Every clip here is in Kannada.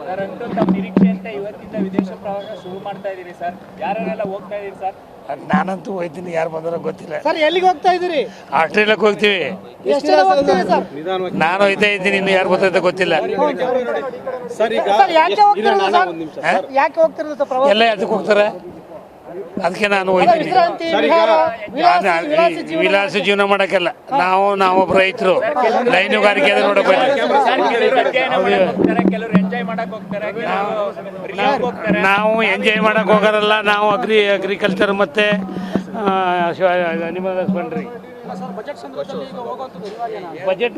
ಸರ್ ಅಂತೂ ತಮ್ಮ ನಿರೀಕ್ಷೆಯಂತೆ ಇವತ್ತಿಂದ ವಿದೇಶ ಪ್ರವಾಸ ಶುರು ಮಾಡ್ತಾ ಇದೀರಿ ಸರ್. ಯಾರೆಲ್ಲ ಹೋಗ್ತಾ ಇದೀರಿ ಸರ್? ನಾನಂತೂ ಹೋಗ್ತೀನಿ, ಯಾರು ಬಂದಾರೋ ಗೊತ್ತಿಲ್ಲ. ಸರ್ ಎಲ್ಲಿಗೆ ಹೋಗ್ತಾ ಇದೀರಿ? ಆಸ್ಟ್ರೇಲಿಯಾಕ್ಕೆ ಹೋಗ್ತೀವಿ. ಎಷ್ಟು ಜನ ಹೋಗ್ತೀರಿ ಸರ್? ನಾನು ಹೋಗ್ತಾ ಇದ್ದೀನಿ, ಇನ್ನು ಯಾರು ಗೊತ್ತೈತೆ ಗೊತ್ತಿಲ್ಲ. ಸರ್ ಯಾಕೆ ಹೋಗ್ತಿರೋದು ಸರ್? ಯಾಕೆ ಹೋಗ್ತಿರೋದು ಸರ್ ಪ್ರವಾಸ? ಎಲ್ಲ ಅದಕ್ಕೆ ಹೋಗ್ತಾರೆ, ಅದಕ್ಕೆ ನಾನು ಹೋಗ್ತೀನಿ. ವಿಶ್ರಾಂತಿ, ವಿಹಾರ, ವಿಲಾಸಿ ಜೀವನ ವಿಲಾಸ ಜೀವನ ಮಾಡೋಕ್ಕಲ್ಲ. ನಾವೊಬ್ಬ ರೈತರು, ಹೈನುಗಾರಿಕೆ ಅದ ನೋಡಕ್ ಕೆಲವರು ಎಂಜಾಯ್ ಮಾಡಕ್ ಹೋಗ್ತಾರೆ, ಕೆಲವರು ಹೋಗ್ತಾರೆ. ನಾವು ಎಂಜಾಯ್ ಮಾಡಕ್ ಹೋಗಾರಲ್ಲ. ನಾವು ಅಗ್ರಿಕಲ್ಚರ್ ಮತ್ತೆ ಅನಿಮಲ್ ಹಸ್ಬೆಂಡ್ರಿ ಬಜೆಟ್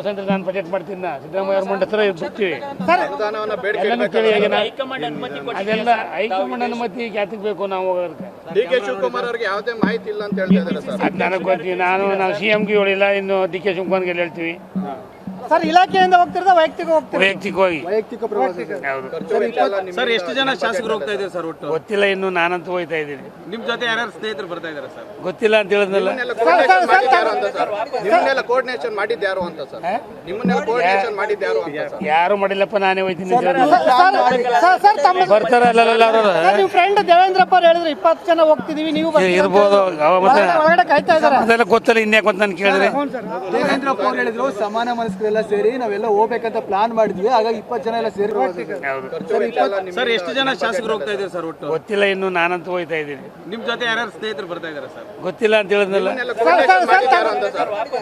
ಬಂದ್ರೆ ನಾನು ಬಜೆಟ್ ಮಾಡ್ತೀನಿ. ಸಿದ್ದರಾಮಯ್ಯ ಅವ್ರ ಮಂಡ ಹತ್ರ ಬರ್ತೀವಿ. ಅದೆಲ್ಲ ಹೈಕಮಾಂಡ್ ಅನುಮತಿ ಯಾತಕ್ಕೆ ಬೇಕು ನಾವು ಹೋಗೋದಕ್ಕೆ? ಡಿ.ಕೆ. ಶಿವಕುಮಾರ್ ಅವರಿಗೆ ಯಾವುದೇ ಮಾಹಿತಿ ಇಲ್ಲ ಅಂತ ಹೇಳ್ತಿದ್ದಾರೆ ಸರ್. ಅದು ನನಗೆ ಗೊತ್ತೀವಿ. ನಾವು CM-ಗೆ ಹೇಳಿಲ್ಲ, ಇನ್ನು ಡಿ.ಕೆ. ಶಿವಕುಮಾರ್ಗೆ ಹೇಳ್ತೀವಿ. ಸರ್ ಇಲಾಖೆಯಿಂದ ಹೋಗ್ತಿರೋದ ವೈಯಕ್ತಿಕ ಹೋಗ್ತೀರಿ? ವೈಯಕ್ತಿಕವಾಗಿ. ಹೌದು ಸರ್ ಎಷ್ಟು ಜನ ಶಾಸಕರು ಹೋಗ್ತಾ ಇದ್ದಾರೆ ಸರ್ ಒಟ್ಟು? ಗೊತ್ತಿಲ್ಲ, ಇನ್ನು ನಾನಂತೂ ಹೋಗ್ತಾ ಇದ್ದೀನಿ. ನಿಮ್ ಜೊತೆ ಯಾರ್ಯಾರು ಸ್ನೇಹಿತರು ಬರ್ತಾ ಇದ್ದಾರೆ ಸರ್? ಗೊತ್ತಿಲ್ಲ ಅಂತ ಹೇಳಿದ್ನಲ್ಲ. ನಿಮ್ಮನ್ನೆಲ್ಲ ಕೋರ್ಡಿನೇಷನ್ ಮಾಡಿದ್ಯಾರು ಅಂತ ಸರ್? ನಿಮ್ಮನ್ನೆಲ್ಲ ಕೋರ್ಡಿನೇಷನ್ ಮಾಡಿದ್ಯಾರು ಅಂತ ಸರ್? ಯಾರು ಮಾಡಿಲ್ಲಪ್ಪ, ನಾನೇ ಹೋಗ್ತೀನಿ ಅಂತ ಹೇಳಿದ್ರು. ಸರ್ ತಮ್ಮ ಬರ್ತಾರಲ್ಲ ಅವರು. ನಿಮ್ಮ ಫ್ರೆಂಡ್ ದೇವೇಂದ್ರಪ್ಪ ಅವ್ರು ಹೇಳಿದ್ರು 20 ಜನ ಹೋಗ್ತಿದೀವಿ, ನೀವು ಇರ್ಬೋದು. ಮತ್ತೆ ಒಳಗಡೆ ಕಾಯ್ತಾ ಇದ್ದಾರೆ. ಅದೆಲ್ಲ ಗೊತ್ತಿಲ್ಲ, ಇನ್ಯಾಕೆ ಅಂತ ನಾನು ಕೇಳಿದ್ರೆ. ದೇವೇಂದ್ರಪ್ಪ ಅವ್ರು ಹೇಳಿದ್ರು ಸಮಾನ ಮನಸ್ಕರೆಲ್ಲ ಸೇರಿ ನಾವೆಲ್ಲ ಹೋಗ್ಬೇಕಂತ ಪ್ಲಾನ್ ಮಾಡಿದ್ವಿ, ಹಾಗಾಗಿ 20 ಜನ ಎಲ್ಲ ಸೇರಿ ಸರ್ ಎಷ್ಟು ಜನ ಶಾಸಕರು ಹೋಗ್ತಾ ಇದ್ದಾರೆ ಸರ್ ಒಟ್ಟು? ಗೊತ್ತಿಲ್ಲ, ಇನ್ನು ನಾನಂತೂ ಹೋಗ್ತಾ ಇದ್ದೀನಿ. ನಿಮ್ ಜೊತೆ ಯಾರ್ಯಾರು ಸ್ನೇಹಿತರು ಬರ್ತಾ ಇದ್ದಾರೆ ಸರ್? ಗೊತ್ತಿಲ್ಲ ಅಂತ ಹೇಳಿದ್ನಲ್ಲ.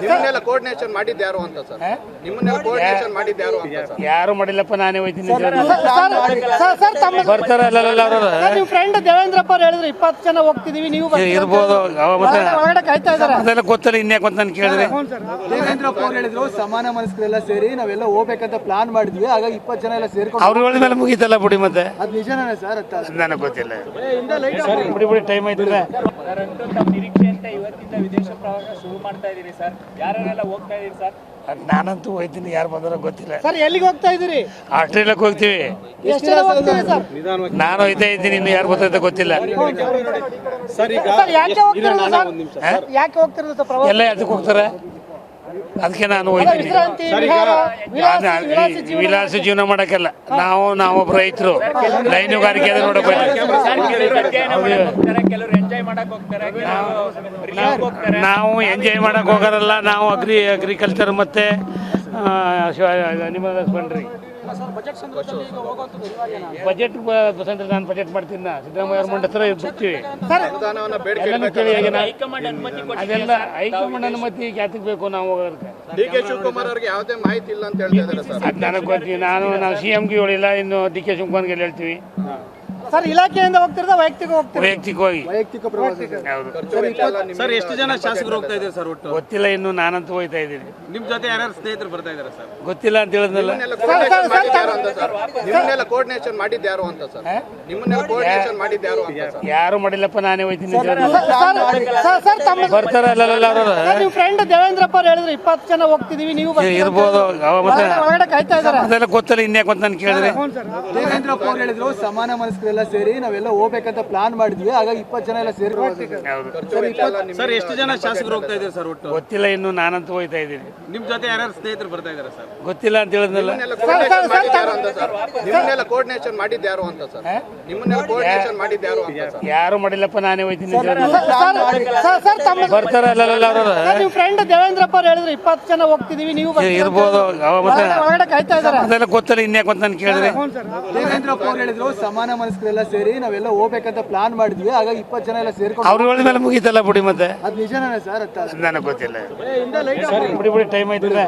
ನಿಮ್ಮನ್ನೆಲ್ಲ ಕೋರ್ಡಿನೇಷನ್ ಮಾಡಿದ್ಯಾರು ಅಂತ ಸರ್? ನಿಮ್ಮನ್ನೆಲ್ಲ ಕೋರ್ಡಿನೇಷನ್ ಮಾಡಿದ್ಯಾರು ಅಂತ ಸರ್? ಯಾರು ಮಾಡಿಲ್ಲಪ್ಪ, ನಾನೇ ಹೋಗ್ತೀನಿ ಅಂತ ಹೇಳಿದ್ರು. ಸರ್ ತಮ್ಮ ಬರ್ತಾರಲ್ಲ ಅವರು. ನಿಮ್ಮ ಫ್ರೆಂಡ್ ದೇವೇಂದ್ರಪ್ಪ ಅವ್ರು ಹೇಳಿದ್ರು 20 ಜನ ಹೋಗ್ತಿದೀವಿ, ನೀವು ಇರ್ಬೋದು. ಮತ್ತೆ ಒಳಗಡೆ ಕಾಯ್ತಾ ಇದ್ದಾರೆ. ಅದೆಲ್ಲ ಗೊತ್ತಿಲ್ಲ, ಇನ್ಯಾಕೆ ಅಂತ ನಾನು ಕೇಳಿದ್ರೆ. ದೇವೇಂದ್ರಪ್ಪ ಅವ್ರು ಹೇಳಿದ್ರು ಸಮಾನ ಮನಸ್ಕರೆಲ್ಲ ಸೇರಿ ನಾವೆಲ್ಲ ಹೋಗ್ಬೇಕಂತ ಪ್ಲಾನ್ ಮಾಡಿದ್ವಿ, ಹಾಗಾಗಿ 20 ಜನ ಎಲ್ಲ ಸೇರ್ಕೊಂಡು ಅವ್ರು ಹೇಳಿದ ಮೇಲೆ ಮುಗೀತಲ್ಲ ಬಿಡಿ. ಮತ್ತೆ ಅದ್ ನಿಜನೇ ಸರ್? ನನಗೆ ಗೊತ್ತಿಲ್ಲ. ಬಿಡಿ ಟೈಮ್ ಆಯ್ತಲ್ಲ. ಸರ್ ಅಂತೂ ತಮ್ಮ ನಿರೀಕ್ಷೆಯಂತೆ ಇವತ್ತಿಂದ ವಿದೇಶ ಪ್ರವಾಸ ಶುರು ಮಾಡ್ತಾ ಇದೀರಿ ಸರ್. ಯಾರೆಲ್ಲ ಹೋಗ್ತಾ ಇದೀರಿ ಸರ್? ನಾನಂತೂ ಹೋಗ್ತೀನಿ, ಯಾರು ಬಂದಾರೋ ಗೊತ್ತಿಲ್ಲ. ಸರ್ ಎಲ್ಲಿಗೆ ಹೋಗ್ತಾ ಇದೀರಿ? ಆಸ್ಟ್ರೇಲಿಯಾಕ್ಕೆ ಹೋಗ್ತೀವಿ. ಎಷ್ಟು ಜನ ಹೋಗ್ತೀರಿ ಸರ್? ನಾನು ಹೋಗ್ತಾ ಇದ್ದೀನಿ, ಇನ್ನು ಯಾರು ಗೊತ್ತೈತೆ ಗೊತ್ತಿಲ್ಲ. ಸರ್ ಯಾಕೆ ಹೋಗ್ತಿರೋದು ಸರ್? ಯಾಕೆ ಹೋಗ್ತಿರೋದು ಸರ್ ಪ್ರವಾಸ? ಎಲ್ಲ ಅದಕ್ಕೆ ಹೋಗ್ತಾರೆ, ಅದಕ್ಕೆ ನಾನು ಹೋಗ್ತೀನಿ. ವಿಶ್ರಾಂತಿ, ವಿಹಾರ, ವಿಲಾಸಿ ಜೀವನ ವಿಲಾಸ ಜೀವನ ಮಾಡೋಕ್ಕಲ್ಲ. ನಾವೊಬ್ಬ ರೈತರು, ಹೈನುಗಾರಿಕೆ ಅದ ನೋಡಕ್ ಕೆಲವರು ಎಂಜಾಯ್ ಮಾಡಕ್ ಹೋಗ್ತಾರೆ, ಕೆಲವರು ಹೋಗ್ತಾರೆ. ನಾವು ಎಂಜಾಯ್ ಮಾಡಕ್ ಹೋಗಾರಲ್ಲ. ನಾವು ಅಗ್ರಿಕಲ್ಚರ್ ಮತ್ತೆ ಅನಿಮಲ್ ಹಸ್ಬೆಂಡ್ರಿ ಬಜೆಟ್ ಬಂದ್ರೆ ನಾನು ಬಜೆಟ್ ಮಾಡ್ತೀನಿ. ಸಿದ್ದರಾಮಯ್ಯ ಅವ್ರ ಮಂಡ ಹತ್ರ ಬರ್ತೀವಿ. ಅನುದಾನವನ್ನ ಬೇಡಿಕೆ ಹೈಕಮಾಂಡ್ ಅನುಮತಿ ಅದೆಲ್ಲ ಹೈಕಮಾಂಡ್ ಅನುಮತಿ ಯಾತಕ್ಕೆ ಬೇಕು ನಾವು ಹೋಗೋದಕ್ಕೆ? ಡಿ.ಕೆ. ಶಿವಕುಮಾರ್ ಅವರಿಗೆ ಯಾವುದೇ ಮಾಹಿತಿ ಇಲ್ಲ ಅಂತ ಹೇಳ್ತಿದ್ದಾರೆ ಸರ್. ಅದು ನನಗೆ ಗೊತ್ತೀವಿ. ನಾವು CM-ಗೆ ಹೇಳಿಲ್ಲ, ಇನ್ನು ಡಿ.ಕೆ. ಶಿವಕುಮಾರ್ಗೆ ಹೇಳ್ತೀವಿ. ಸರ್ ಇಲಾಖೆಯಿಂದ ಹೋಗ್ತಿರೋದ ವೈಯಕ್ತಿಕ ಹೋಗ್ತೀರಿ? ವೈಯಕ್ತಿಕವಾಗಿ. ವೈಯಕ್ತಿಕ ಪ್ರವಾಸ ಹೌದು. ಸರ್ ಎಷ್ಟು ಜನ ಶಾಸಕರು ಹೋಗ್ತಾ ಇದ್ದಾರೆ ಸರ್ ಒಟ್ಟು? ಗೊತ್ತಿಲ್ಲ, ಇನ್ನು ನಾನಂತೂ ಹೋಗ್ತಾ ಇದ್ದೀನಿ. ನಿಮ್ ಜೊತೆ ಯಾರ್ಯಾರು ಸ್ನೇಹಿತರು ಬರ್ತಾ ಇದ್ದಾರೆ ಸರ್? ಗೊತ್ತಿಲ್ಲ ಅಂತ ಹೇಳಿದ್ನಲ್ಲ. ನಿಮ್ಮನ್ನೆಲ್ಲ ಕೋರ್ಡಿನೇಷನ್ ಮಾಡಿದ್ಯಾರು ಅಂತ ಸರ್? ನಿಮ್ಮನ್ನೆಲ್ಲ ಕೋರ್ಡಿನೇಷನ್ ಮಾಡಿದ್ಯಾರು ಅಂತ ಸರ್? ಯಾರು ಮಾಡಿಲ್ಲಪ್ಪ, ನಾನೇ ಹೋಗ್ತೀನಿ ಅಂತ ಹೇಳಿದ್ರು. ಸರ್ ತಮ್ಮ ಬರ್ತಾರಲ್ಲ ಅವರು. ನಿಮ್ಮ ಫ್ರೆಂಡ್ ದೇವೇಂದ್ರಪ್ಪ ಅವ್ರು ಹೇಳಿದ್ರು 20 ಜನ ಹೋಗ್ತಿದೀವಿ, ನೀವು ಇರ್ಬೋದು. ಮತ್ತೆ ಒಳಗಡೆ ಕಾಯ್ತಾ ಇದ್ದಾರೆ. ಅದೆಲ್ಲ ಗೊತ್ತಿಲ್ಲ, ಇನ್ಯಾಕೆ ಅಂತ ನಾನು ಕೇಳಿದ್ರೆ. ದೇವೇಂದ್ರಪ್ಪ ಅವ್ರು ಹೇಳಿದ್ರು ಸಮಾನ ಮನಸ್ಕರೆಲ್ಲ ಸೇರಿ ನಾವೆಲ್ಲ ಹೋಗ್ಬೇಕಂತ ಪ್ಲಾನ್ ಮಾಡಿದ್ವಿ, ಹಾಗಾಗಿ 20 ಜನ ಎಲ್ಲ ಸೇರಿ ಸರ್ ಎಷ್ಟು ಜನ ಶಾಸಕರು ಹೋಗ್ತಾ ಇದ್ದಾರೆ ಸರ್ ಒಟ್ಟು? ಗೊತ್ತಿಲ್ಲ, ಇನ್ನು ನಾನಂತೂ ಹೋಗ್ತಾ ಇದ್ದೀನಿ. ನಿಮ್ ಜೊತೆ ಯಾರ್ಯಾರು ಸ್ನೇಹಿತರು ಬರ್ತಾ ಇದ್ದಾರೆ ಸರ್? ಗೊತ್ತಿಲ್ಲ ಅಂತ ಹೇಳಿದ್ನಲ್ಲ. ನಿಮ್ಮನ್ನೆಲ್ಲ ಕೋರ್ಡಿನೇಷನ್ ಮಾಡಿದ್ಯಾರು ಅಂತ ಸರ್? ನಿಮ್ಮನ್ನೆಲ್ಲ ಕೋರ್ಡಿನೇಷನ್ ಮಾಡಿದ್ಯಾರು ಅಂತ ಸರ್? ಯಾರು ಮಾಡಿಲ್ಲಪ್ಪ, ನಾನೇ ಹೋಗ್ತೀನಿ ಅಂತ ಹೇಳಿದ್ರು. ಸರ್ ತಮ್ಮ ಬರ್ತಾರಲ್ಲ ಅವರು. ನಿಮ್ಮ ಫ್ರೆಂಡ್ ದೇವೇಂದ್ರಪ್ಪ ಅವ್ರು ಹೇಳಿದ್ರು 20 ಜನ ಹೋಗ್ತಿದೀವಿ, ನೀವು ಇರ್ಬೋದು. ಮತ್ತೆ ಒಳಗಡೆ ಕಾಯ್ತಾ ಇದ್ದಾರೆ. ಅದೆಲ್ಲ ಗೊತ್ತಿಲ್ಲ, ಇನ್ಯಾಕೆ ಅಂತ ನಾನು ಕೇಳಿದ್ರೆ. ದೇವೇಂದ್ರಪ್ಪ ಅವ್ರು ಹೇಳಿದ್ರು ಸಮಾನ ಮನಸ್ಕರೆಲ್ಲ ಸೇರಿ ನಾವೆಲ್ಲ ಹೋಗ್ಬೇಕಂತ ಪ್ಲಾನ್ ಮಾಡಿದ್ವಿ, ಹಾಗಾಗಿ 20 ಜನ ಎಲ್ಲ ಸೇರ್ಕೊಂಡು ಅವ್ರು ಹೇಳಿದ ಮೇಲೆ ಮುಗೀತಲ್ಲ ಬಿಡಿ. ಮತ್ತೆ ಅದ್ ನಿಜನೇ ಸರ್? ನನಗೆ ಗೊತ್ತಿಲ್ಲ. ಬಿಡಿ ಟೈಮ್ ಆಯ್ತಲ್ಲ.